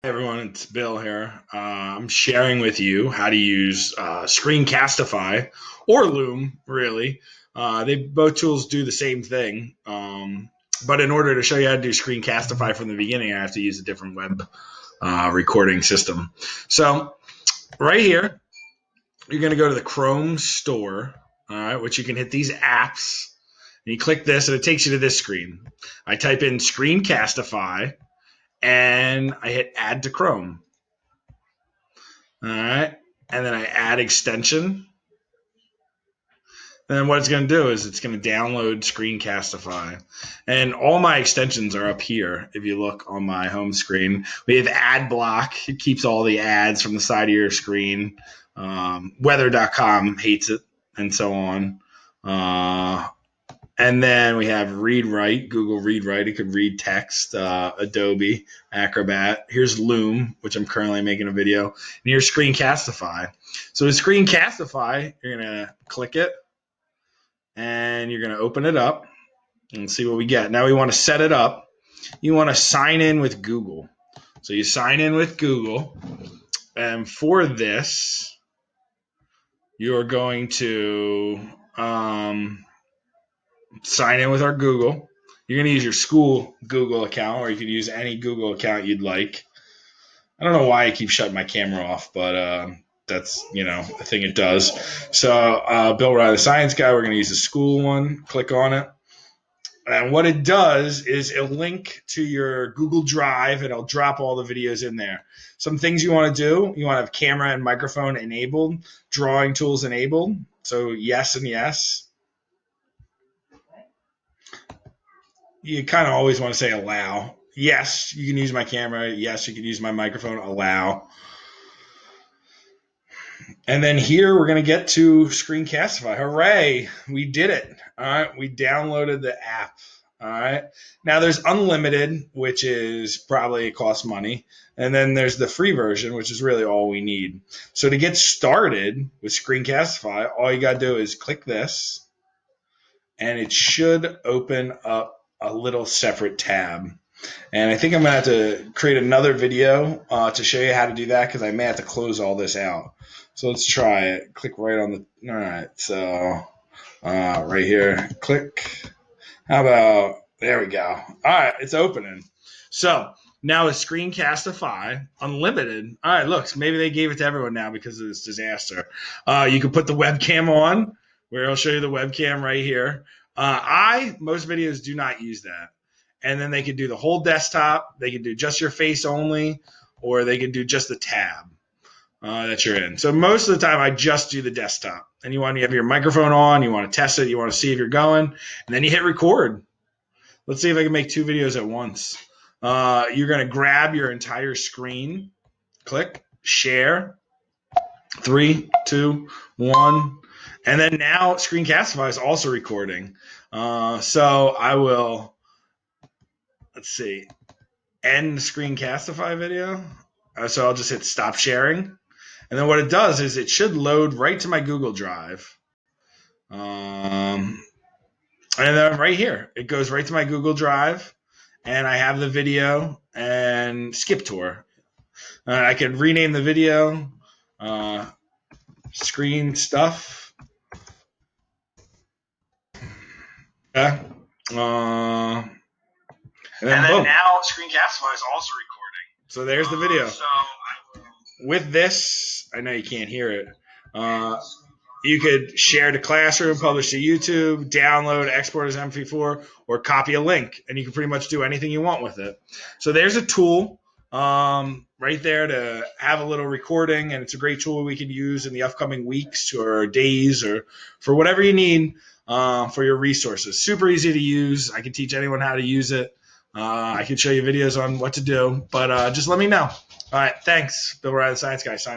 Everyone, it's Bill here. I'm sharing with you how to use Screencastify or Loom, really. Both tools do the same thing. But in order to show you how to do Screencastify from the beginning, I have to use a different web recording system. So right here, you're going to go to the Chrome store, which you can hit these apps. And you click this, and it takes you to this screen. I type in Screencastify, and I hit Add to Chrome. All right. And then I add extension. And then what it's going to do is it's going to download Screencastify. And all my extensions are up here. If you look on my home screen, we have ad block. It keeps all the ads from the side of your screen. Weather.com hates it, and so on. And then we have read write, Google read write. It could read text, Adobe Acrobat. Here's Loom, which I'm currently making a video. And here's Screencastify. So with Screencastify, you're going to click it and you're going to open it up and see what we get. Now we want to set it up. You want to sign in with Google. So you sign in with Google. And for this, you're going to sign in with our Google. You're going to use your school Google account, or you could use any Google account you'd like. I don't know why I keep shutting my camera off, but that's, a thing it does. So Bill Riley, the science guy, we're going to use the school one. Click on it. And what it does is it'll link to your Google Drive, and it'll drop all the videos in there. Some things you want to do, you want to have camera and microphone enabled, drawing tools enabled. So yes and yes. You kind of always want to say allow. Yes, you can use my camera. Yes, you can use my microphone. Allow. And then here we're going to get to Screencastify. Hooray, we did it. All right, we downloaded the app. All right. Now there's unlimited, which is probably costs money. And then there's the free version, which is really all we need. So to get started with Screencastify, all you got to do is click this, and it should open up a little separate tab. And I think I'm going to have to create another video to show you how to do that, because I may have to close all this out. So let's try it. Click right on the, all right, so right here, click. How about, there we go. All right, it's opening. So now with Screencastify Unlimited, all right, look, maybe they gave it to everyone now because of this disaster. You can put the webcam on, where I'll show you the webcam right here. Most videos do not use that. And then they could do the whole desktop. They could do just your face only, or they could do just the tab that you're in. So most of the time I just do the desktop. And you have your microphone on, you want to test it, you want to see if you're going, and then you hit record. Let's see if I can make two videos at once. You're going to grab your entire screen, click, share, 3, 2, 1. And then now Screencastify is also recording. So I will, let's see, end the Screencastify video. So I'll just hit stop sharing. And then what it does is it should load right to my Google Drive. And then right here, it goes right to my Google Drive. And I have the video and skip tour. I could rename the video screen stuff. Yeah. And then now Screencastify is also recording. So there's the video. With this, I know you can't hear it. You could share to Classroom, publish to YouTube, download, export as MP4, or copy a link, and you can pretty much do anything you want with it. So there's a tool right there to have a little recording, and it's a great tool we can use in the upcoming weeks or days or for whatever you need for your resources. Super easy to use. I can teach anyone how to use it. I can show you videos on what to do, but just let me know. All right, thanks. Bill Riley, the Science Guy, signing.